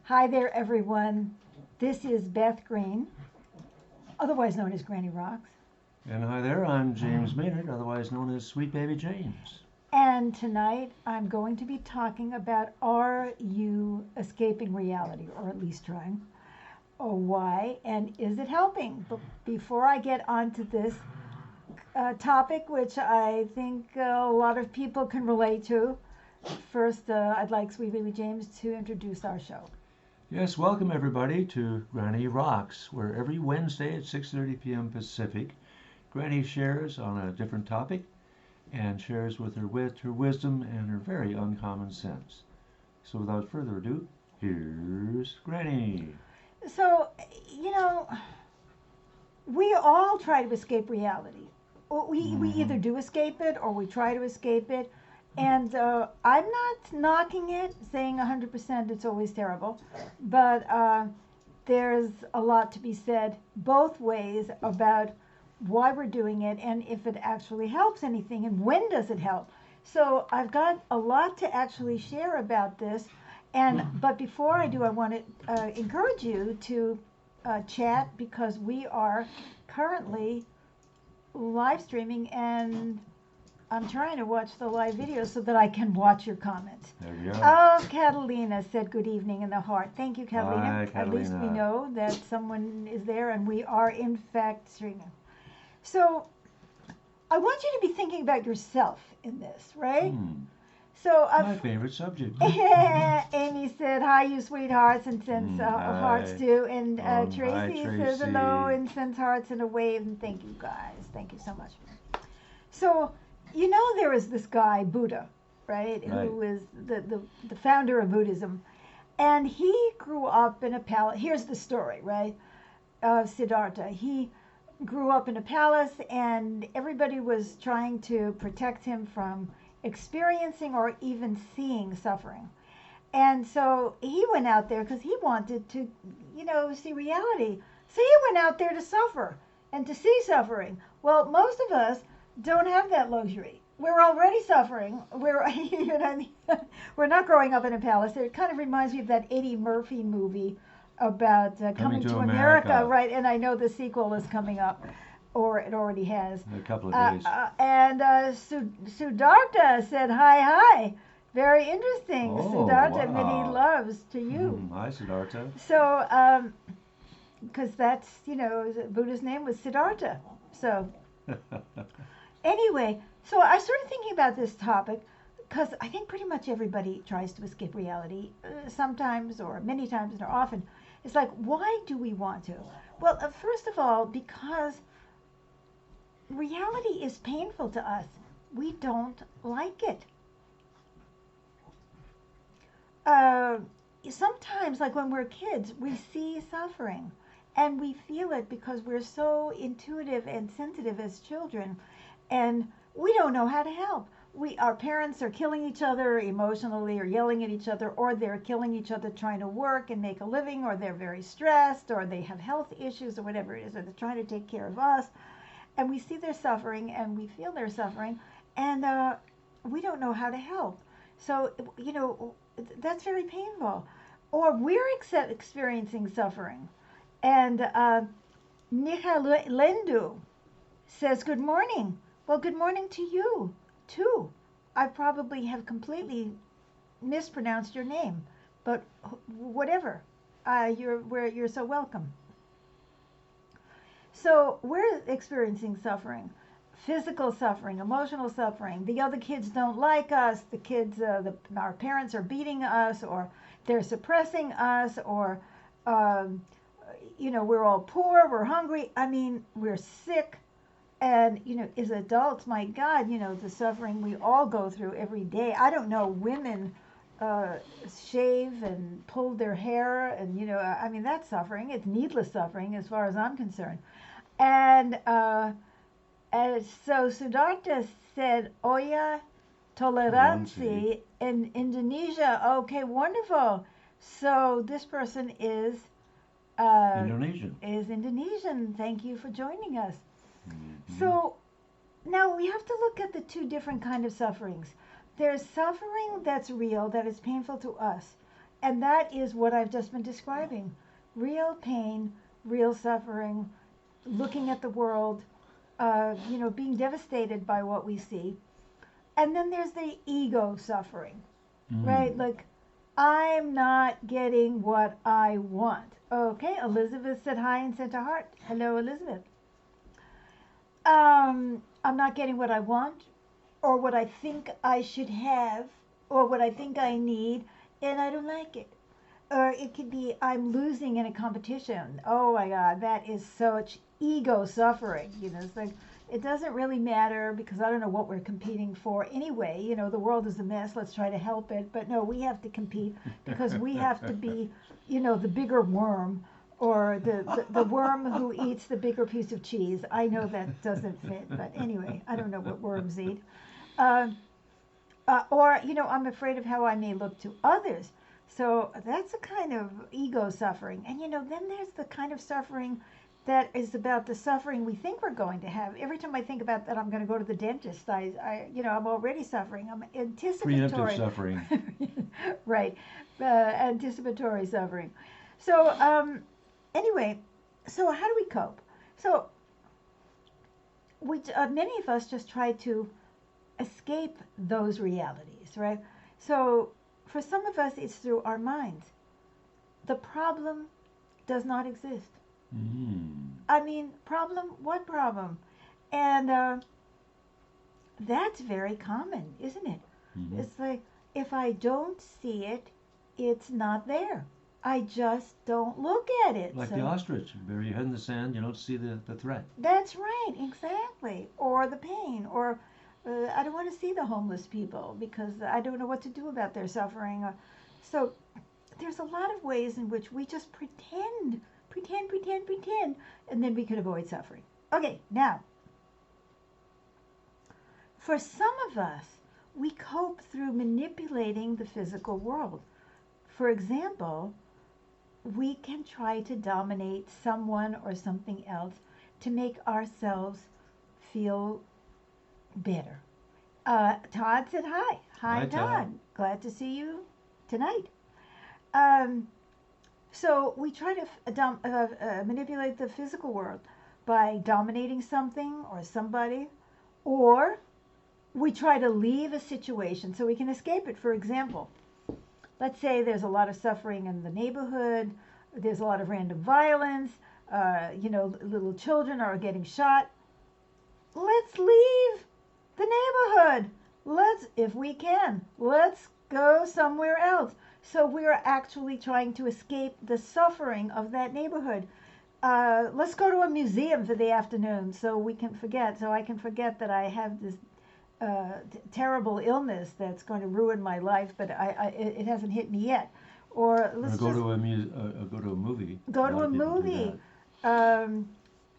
Hi there, everyone. This is Beth Green, otherwise known as Granny Rocks. And hi there, I'm James Maynard, otherwise known as Sweet Baby James. And tonight I'm going to be talking about are you escaping reality, or at least trying? Or why? And is it helping? But before I get onto this topic, which I think a lot of people can relate to, first I'd like Sweet Baby James to introduce our show. Yes, welcome everybody to Granny Rocks, where every Wednesday at 6:30 p.m. Pacific, Granny shares on a different topic and shares with her wit, her wisdom, and her very uncommon sense. So without further ado, here's Granny. So, you know, we all try to escape reality. We Mm-hmm. either do escape it or we try to escape it. And I'm not knocking it, saying 100% it's always terrible, but there's a lot to be said both ways about why we're doing it and if it actually helps anything and when does it help. So I've got a lot to actually share about this. And but before I do, I want to encourage you to chat because we are currently live streaming and I'm trying to watch the live video so that I can watch your comments. There we are. Oh, Catalina said good evening in the heart. Thank you, Catalina. Hi, At least we Catalina. know that someone is there and we are in fact streaming. So I want you to be thinking about yourself in this, right? Hmm, So my favorite subject. Amy said, hi, you sweethearts, and sends hearts Hi. too. And Hi, Tracy says hello Tracy. and sends hearts and a wave. And thank you, guys. Thank you so much. So, you know, there is this guy, Buddha, right, Right. who is the founder of Buddhism. And he grew up in a palace. Here's the story, right, of Siddhartha. He grew up in a palace, and everybody was trying to protect him from experiencing or even seeing suffering. And so he went out there because he wanted to, see reality. So he went out there to suffer and to see suffering. Well, most of us don't have that luxury. We're already suffering. We're, we're not growing up in a palace. It kind of reminds me of that Eddie Murphy movie about Coming coming to to America, America right? And I know the sequel is coming up, or it already has. in a couple of days. And Sudarta said, hi, hi. Very interesting. Oh, Siddhartha, many wow. loves to you. Hi, Siddhartha. So, because that's, Buddha's name was Siddhartha. So, anyway, so I started thinking about this topic because I think pretty much everybody tries to escape reality sometimes or many times or often. It's like, why do we want to? Well, first of all, because reality is painful to us. We don't like it. uh, Sometimes, like when we're kids, we see suffering and we feel it because we're so intuitive and sensitive as children, and we don't know how to help. Our parents are killing each other emotionally or yelling at each other, or they're killing each other trying to work and make a living, or they're very stressed, or they have health issues, or whatever it is, or they're trying to take care of us. And we see their suffering and we feel their suffering, and we don't know how to help. So, that's very painful. Or we're experiencing suffering. And Nika Lendu says, good morning. Well, good morning to you, too. I probably have completely mispronounced your name, but whatever. You're so welcome. So we're experiencing suffering, physical suffering, emotional suffering. The other kids don't like us. The kids, our parents are beating us, or they're suppressing us, or um, we're all poor, we're hungry. I mean, we're sick. And, as adults, my God, the suffering we all go through every day. I don't know, women uh, shave and pull their hair, and, I mean, that's suffering. It's needless suffering as far as I'm concerned. And so Sudarta said, Oya Tolerancy. tolerancy in Indonesia. Okay, wonderful. So this person uh, Indonesian. is Indonesian. Thank you for joining us. Mm-hmm. So now we have to look at the two different kind of sufferings. There's suffering that's real, that is painful to us, And that is what I've just been describing: real pain, real suffering, looking at the world, being devastated by what we see. And then there's the ego suffering, right? Mm. Like, I'm not getting what I want. Okay, Elizabeth said hi and sent a heart. Hello, Elizabeth. I'm not getting what I want, or what I think I should have, or what I think I need, and I don't like it. Or it could be I'm losing in a competition. Oh my God, that is such ego suffering. It's like it doesn't really matter because I don't know what we're competing for anyway. The world is a mess. Let's try to help it. But no, we have to compete because we have to be, the bigger worm, or the worm who eats the bigger piece of cheese. I know that doesn't fit, but anyway, I don't know what worms eat. Uh, or, I'm afraid of how I may look to others. So that's a kind of ego suffering. And, then there's the kind of suffering that is about the suffering we think we're going to have. Every time I think about that, I'm going to go to the dentist. I'm already suffering. I'm Preemptive anticipatory. suffering. Right. Anticipatory suffering. So, anyway, so how do we cope? So, many of us just try to escape those realities, right? So for some of us, it's through our minds. The problem does not exist. Mm. I mean, problem? What problem? And that's very common, isn't it? Mm-hmm. It's like, if I don't see it, it's not there. I just don't look at it. Like So the ostrich, you bury your head in the sand, you don't see the threat. that's right, exactly. Or the pain, or I don't want to see the homeless people because I don't know what to do about their suffering. So there's a lot of ways in which we just pretend, and then we can avoid suffering. Okay, now, for some of us, we cope through manipulating the physical world. For example, we can try to dominate someone or something else to make ourselves feel better. Todd said hi. Hi, Hi, Todd. Todd. Glad to see you tonight. Um, so we try to manipulate the physical world by dominating something or somebody, or we try to leave a situation so we can escape it. For example, let's say there's a lot of suffering in the neighborhood, there's a lot of random violence, little children are getting shot. Let's leave the neighborhood. If we can, let's go somewhere else. So we're actually trying to escape the suffering of that neighborhood. Let's go to a museum for the afternoon so I can forget that I have this terrible illness that's going to ruin my life, but it hasn't hit me yet. Or let's Or go just to go to a movie. go A to lot a of people do movie, that.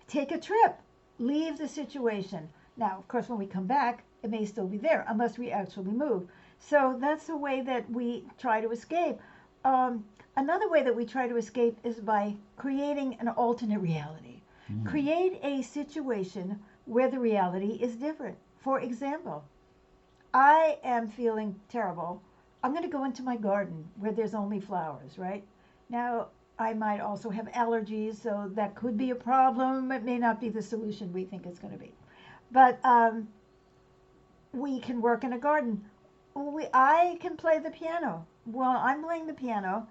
take a trip, leave the situation. Now, of course, when we come back, it may still be there unless we actually move. So that's the way that we try to escape. Um, Another way that we try to escape is by creating an alternate reality. Mm. Create a situation where the reality is different. For example, I am feeling terrible. I'm going to go into my garden where there's only flowers, right? Now, I might also have allergies, so that could be a problem. It may not be the solution we think it's going to be. But we can work in a garden. I can play the piano. While I'm playing the piano,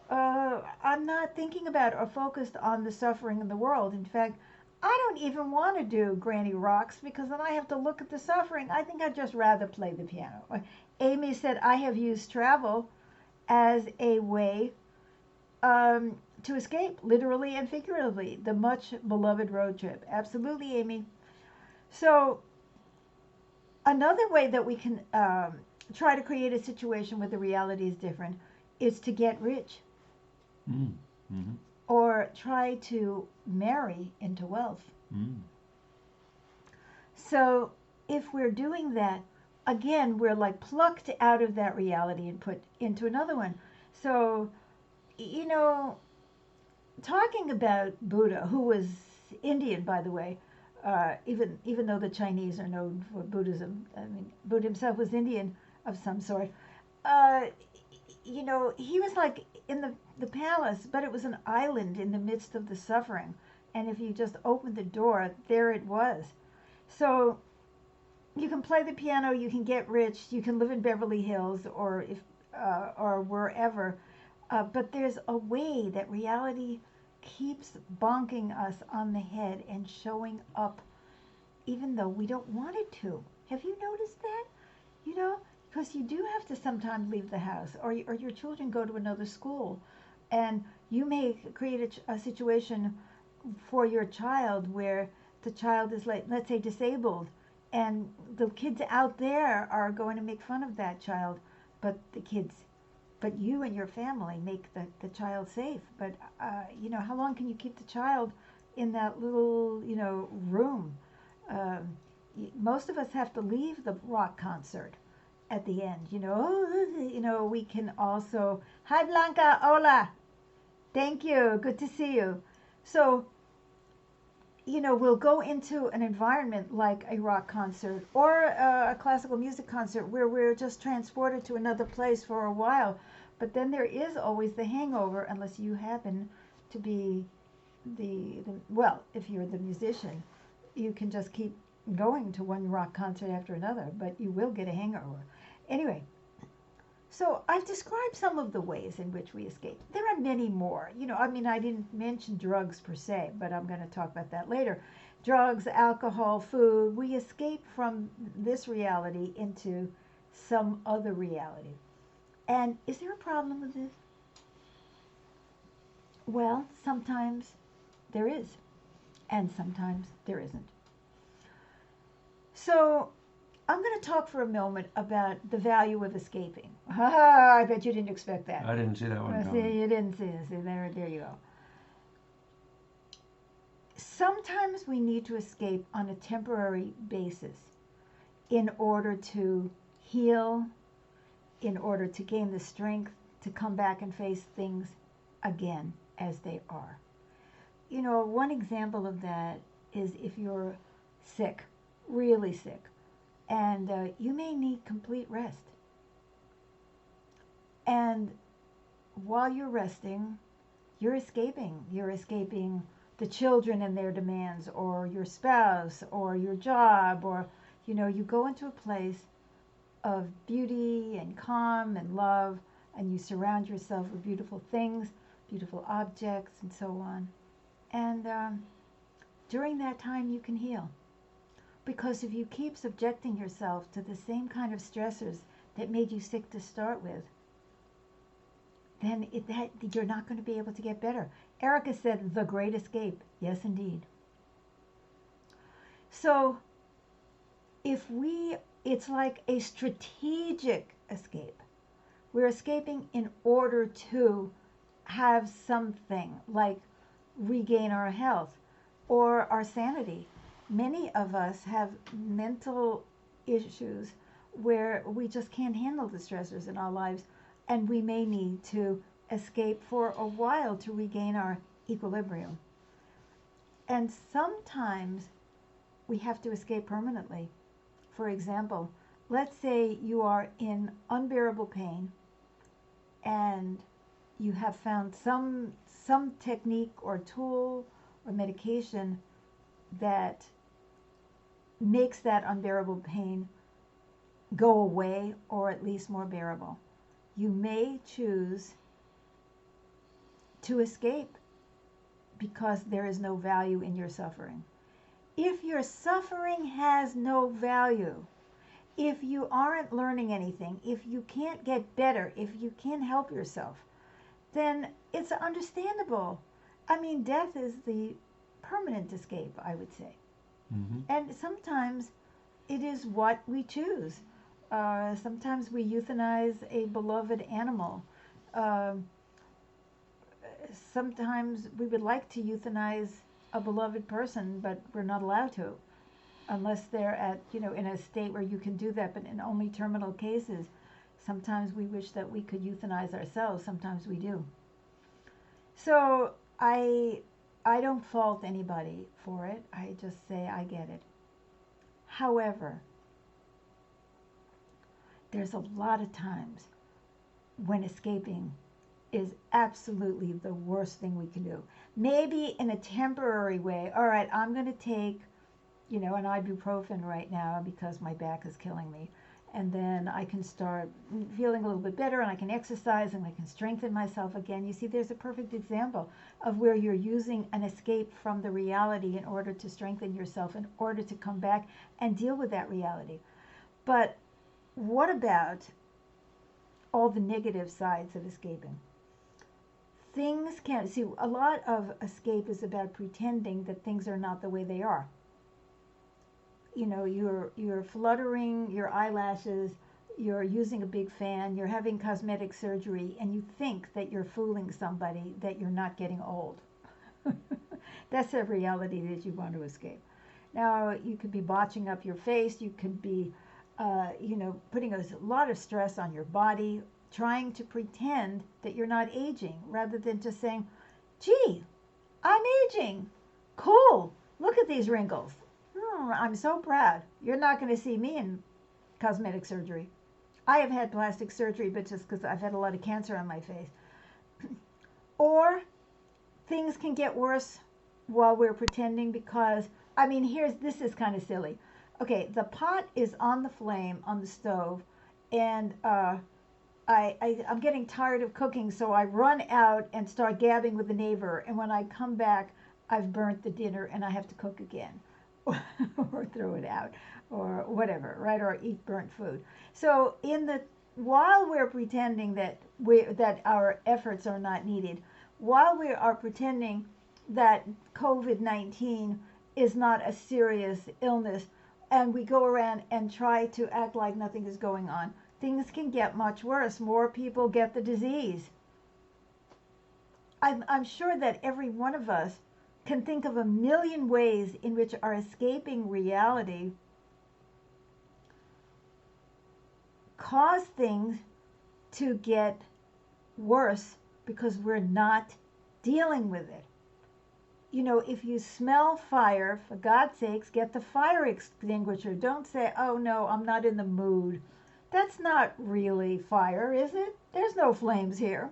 I'm not thinking about or focused on the suffering in the world. In fact, I don't even want to do Granny Rocks because then I have to look at the suffering. I think I'd just rather play the piano. Amy said, I have used travel as a way to escape, literally and figuratively, the much beloved road trip. Absolutely, Amy. So, another way that we can try to create a situation where the reality is different is to get rich. Mm. Mm-hmm. Or try to marry into wealth. Mm. So if we're doing that, again, we're like plucked out of that reality and put into another one. So, you know, talking about Buddha, who was Indian, by the way, even though the Chinese are known for Buddhism, I mean, Buddha himself was Indian of some sort. Uh, he was like in the palace, but it was an island in the midst of the suffering. And if you just opened the door, there it was. So you can play the piano, you can get rich, you can live in Beverly Hills or wherever. But there's a way that reality keeps bonking us on the head and showing up even though we don't want it to. Have you noticed that? You know, because you do have to sometimes leave the house, or your children go to another school, and you may create a situation for your child where the child is, like, let's say, disabled, and the kids out there are going to make fun of that child, but but you and your family make the child safe. But how long can you keep the child in that little room? Um, Most of us have to leave the rock concert at the end. We can also. Hi, Blanca. Hola. Thank you. Good to see you. So, we'll go into an environment like a rock concert or a classical music concert where we're just transported to another place for a while. But then there is always the hangover unless you happen to be well, if you're the musician, you can just keep going to one rock concert after another, but you will get a hangover. Anyway, so I've described some of the ways in which we escape. There are many more. I didn't mention drugs per se, but I'm going to talk about that later. Drugs, alcohol, food, we escape from this reality into some other reality. And is there a problem with this? Well, sometimes there is, and sometimes there isn't. So I'm going to talk for a moment about the value of escaping. I bet you didn't expect that. I didn't see that one See, coming. you didn't see this. There you go. Sometimes we need to escape on a temporary basis in order to heal, in order to gain the strength to come back and face things again as they are. One example of that is if you're sick, really sick, and you may need complete rest. And while you're resting, you're escaping. You're escaping the children and their demands, or your spouse, or your job, or, you go into a place of beauty and calm and love, and you surround yourself with beautiful things, beautiful objects, and so on. And during that time, you can heal. Because if you keep subjecting yourself to the same kind of stressors that made you sick to start with, then you're not going to be able to get better. Erica said, the great escape. Yes, indeed. So it's like a strategic escape. We're escaping in order to have something like regain our health or our sanity. Many of us have mental issues where we just can't handle the stressors in our lives, and we may need to escape for a while to regain our equilibrium. And sometimes we have to escape permanently. For example, let's say you are in unbearable pain and you have found some technique or tool or medication that makes that unbearable pain go away or at least more bearable. You may choose to escape because there is no value in your suffering. If your suffering has no value, if you aren't learning anything, if you can't get better, if you can't help yourself, then it's understandable. Death is the permanent escape, I would say. Mm-hmm. And sometimes it is what we choose. Sometimes we euthanize a beloved animal. Sometimes we would like to euthanize a beloved person, but we're not allowed to unless they're in a state where you can do that, but in only terminal cases. Sometimes we wish that we could euthanize ourselves. Sometimes we do. So I don't fault anybody for it. I just say I get it. However, there's a lot of times when escaping is absolutely the worst thing we can do. Maybe in a temporary way. All right, I'm going to take, an ibuprofen right now because my back is killing me. And then I can start feeling a little bit better and I can exercise and I can strengthen myself again. You see, there's a perfect example of where you're using an escape from the reality in order to strengthen yourself, in order to come back and deal with that reality. But what about all the negative sides of escaping? Things can see, a lot of escape is about pretending that things are not the way they are. You're fluttering your eyelashes, you're using a big fan, you're having cosmetic surgery, and you think that you're fooling somebody, that you're not getting old. That's a reality that you want to escape. Now, you could be botching up your face, you could be putting a lot of stress on your body, trying to pretend that you're not aging, rather than just saying, gee, I'm aging. Cool. Look at these wrinkles. I'm so proud. You're not going to see me in cosmetic surgery. I have had plastic surgery, but just because I've had a lot of cancer on my face. Or things can get worse while we're pretending because, this is kind of silly. Okay, the pot is on the flame on the stove, and I'm getting tired of cooking, so I run out and start gabbing with the neighbor. And when I come back, I've burnt the dinner and I have to cook again, or throw it out, or whatever, right? Or eat burnt food. So while we're pretending that our efforts are not needed, while we are pretending that COVID-19 is not a serious illness, and we go around and try to act like nothing is going on, things can get much worse. More people get the disease. I'm sure that every one of us can think of a million ways in which our escaping reality cause things to get worse because we're not dealing with it. If you smell fire, for God's sakes, get the fire extinguisher. Don't say, oh no, I'm not in the mood. That's not really fire, is it? There's no flames here.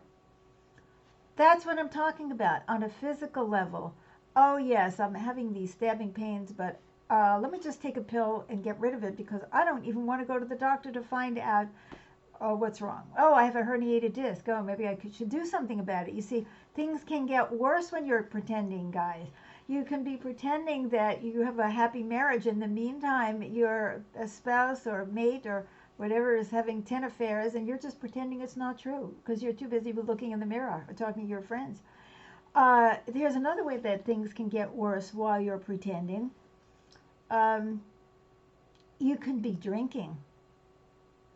That's what I'm talking about on a physical level. Oh yes, I'm having these stabbing pains, but let me just take a pill and get rid of it because I don't even want to go to the doctor to find out what's wrong. Oh, I have a herniated disc. Oh, maybe I should do something about it. You see, things can get worse when you're pretending, guys. You can be pretending that you have a happy marriage. In the meantime, your spouse or mate or whatever is having 10 affairs, and you're just pretending it's not true because you're too busy with looking in the mirror or talking to your friends. There's another way that things can get worse while you're pretending. You can be drinking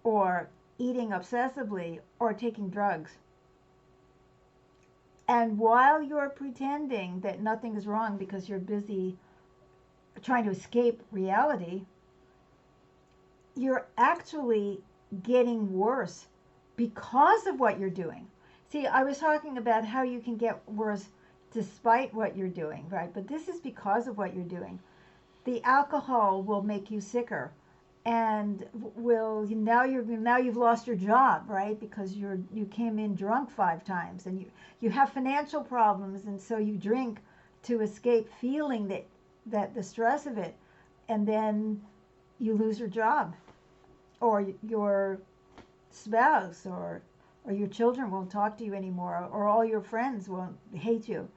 or eating obsessively or taking drugs. And while you're pretending that nothing is wrong because you're busy trying to escape reality, you're actually getting worse because of what you're doing. See, I was talking about how you can get worse despite what you're doing, right? But this is because of what you're doing. The alcohol will make you sicker, and now you've lost your job, right? Because you came in drunk 5 times, and you have financial problems, and so you drink to escape feeling that the stress of it, and then you lose your job, or your spouse or your children won't talk to you anymore, or all your friends won't hate you.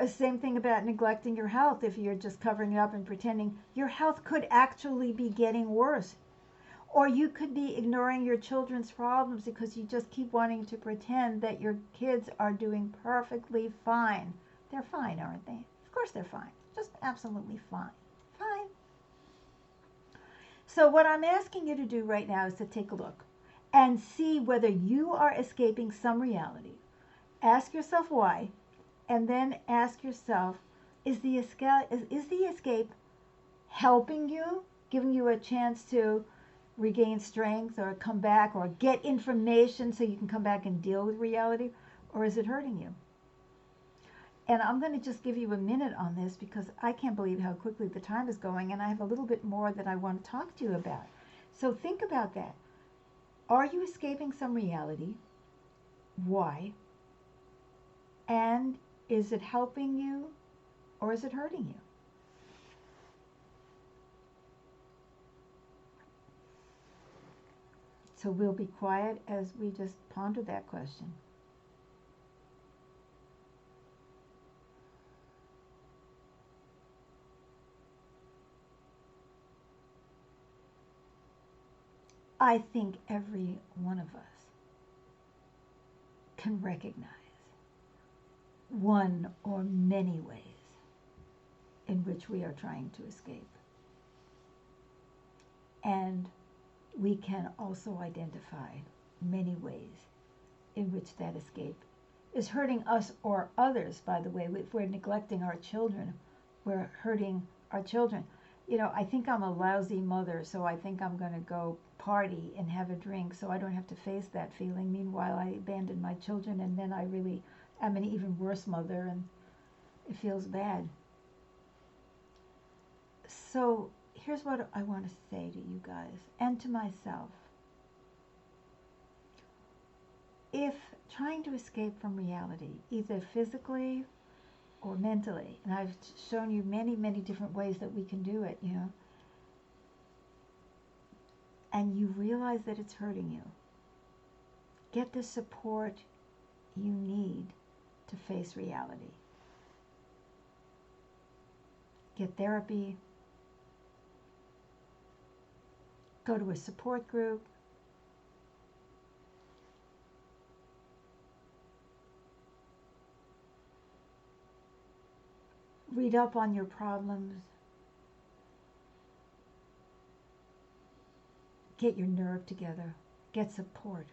Same thing about neglecting your health. If you're just covering it up and pretending, your health could actually be getting worse. Or you could be ignoring your children's problems because you just keep wanting to pretend that your kids are doing perfectly fine. They're fine, aren't they? Of course they're fine. Just absolutely fine. Fine. So what I'm asking you to do right now is to take a look and see whether you are escaping some reality. Ask yourself why, and then ask yourself, is the escape helping you, giving you a chance to regain strength or come back or get information so you can come back and deal with reality, or is it hurting you? And I'm going to just give you a minute on this because I can't believe how quickly the time is going, and I have a little bit more that I want to talk to you about. So think about that. Are you escaping some reality? Why? And is it helping you or is it hurting you? So we'll be quiet as we just ponder that question. I think every one of us can recognize one or many ways in which we are trying to escape. And we can also identify many ways in which that escape is hurting us or others. By the way, if we're neglecting our children, we're hurting our children. I think I'm a lousy mother, so I think I'm going to go party and have a drink so I don't have to face that feeling. Meanwhile, I abandon my children, and then I really am an even worse mother, and it feels bad. So here's what I want to say to you guys and to myself. If trying to escape from reality, either physically or mentally, and I've shown you many, many different ways that we can do it, and you realize that it's hurting you, get the support you need to face reality. Get therapy, go to a support group, read up on your problems, get your nerve together, get support.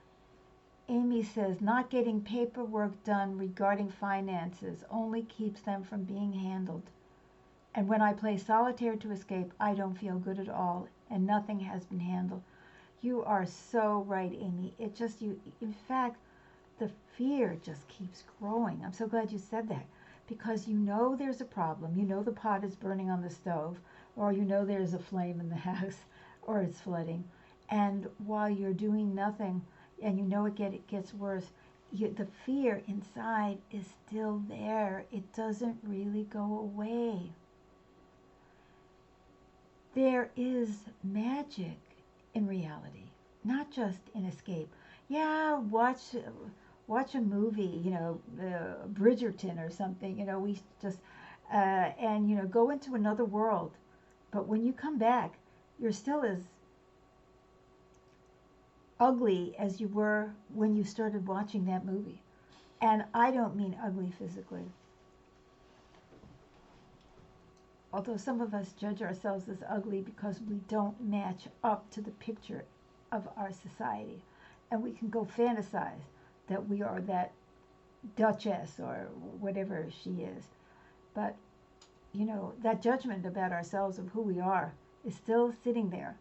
Amy says, not getting paperwork done regarding finances only keeps them from being handled. And when I play solitaire to escape, I don't feel good at all, and nothing has been handled. You are so right, Amy. In fact, the fear just keeps growing. I'm so glad you said that, because there's a problem. The pot is burning on the stove, or there's a flame in the house, or it's flooding. And while you're doing nothing, and it gets worse, the fear inside is still there. It doesn't really go away. There is magic in reality, not just in escape. Yeah, watch a movie, Bridgerton or something. We just and go into another world. But when you come back, you're still as ugly as you were when you started watching that movie. And I don't mean ugly physically. Although some of us judge ourselves as ugly because we don't match up to the picture of our society. And we can go fantasize that we are that duchess or whatever she is. But, that judgment about ourselves of who we are is still sitting there.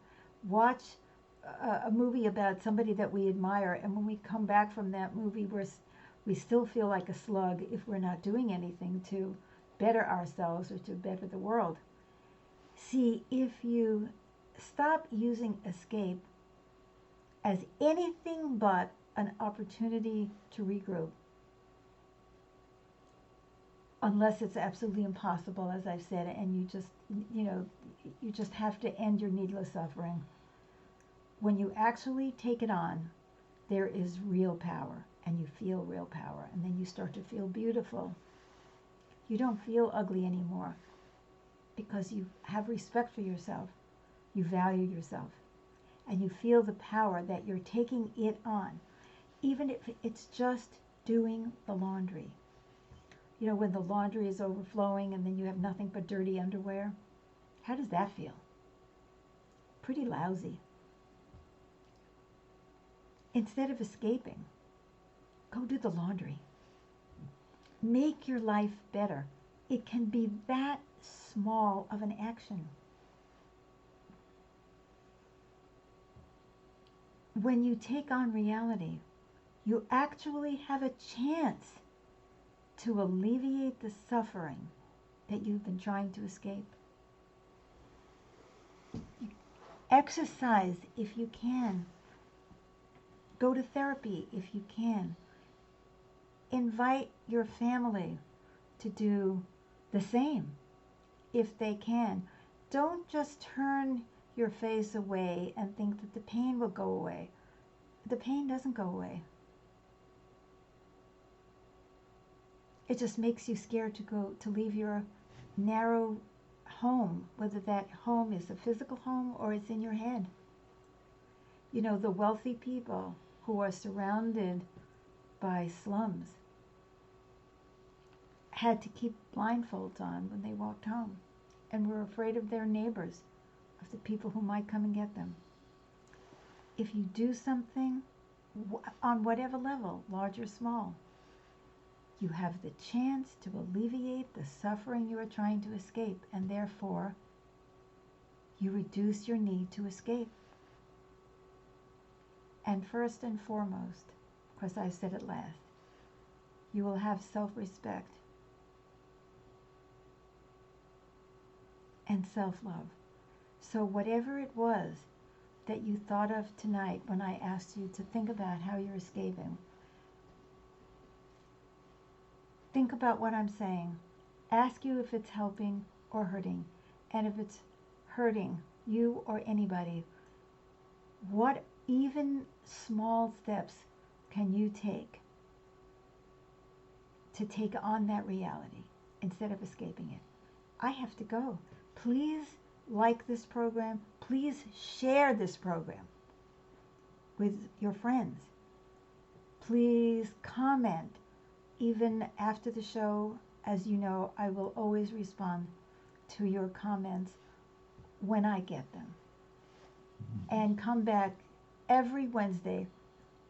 Watch a movie about somebody that we admire, and when we come back from that movie, we still feel like a slug if we're not doing anything to better ourselves or to better the world. See, if you stop using escape as anything but an opportunity to regroup, unless it's absolutely impossible, as I've said, and you just have to end your needless suffering. When you actually take it on, there is real power, and you feel real power, and then you start to feel beautiful. You don't feel ugly anymore because you have respect for yourself, you value yourself, and you feel the power that you're taking it on, even if it's just doing the laundry. When the laundry is overflowing and then you have nothing but dirty underwear, how does that feel? Pretty lousy. Instead of escaping, go do the laundry. Make your life better. It can be that small of an action. When you take on reality, you actually have a chance to alleviate the suffering that you've been trying to escape. Exercise if you can. Go to therapy if you can. Invite your family to do the same if they can. Don't just turn your face away and think that the pain will go away. The pain doesn't go away. It just makes you scared to leave your narrow home, whether that home is a physical home or it's in your head. You know, the wealthy people who are surrounded by slums had to keep blindfolds on when they walked home and were afraid of their neighbors, of the people who might come and get them. If you do something on whatever level, large or small, you have the chance to alleviate the suffering you are trying to escape, and therefore you reduce your need to escape. And first and foremost, because I said it last, you will have self-respect and self-love. So whatever it was that you thought of tonight when I asked you to think about how you're escaping, think about what I'm saying. Ask you if it's helping or hurting. And if it's hurting you or anybody, what even small steps can you take to take on that reality instead of escaping it? I have to go. Please like this program. Please share this program with your friends. Please comment. Even after the show, as you know, I will always respond to your comments when I get them. And come back every Wednesday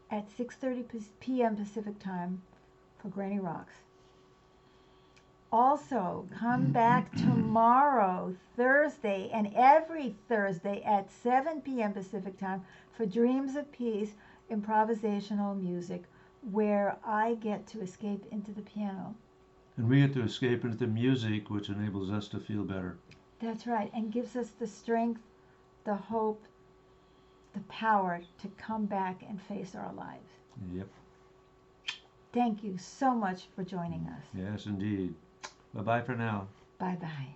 at 6:30 p.m. Pacific time for Granny Rocks. Also, come back tomorrow, Thursday, and every Thursday at 7 p.m. Pacific time for Dreams of Peace improvisational music, where I get to escape into the piano. And we get to escape into the music, which enables us to feel better. That's right, and gives us the strength, the hope, the power to come back and face our lives. Yep. Thank you so much for joining us. Yes, indeed. Bye-bye for now. Bye-bye.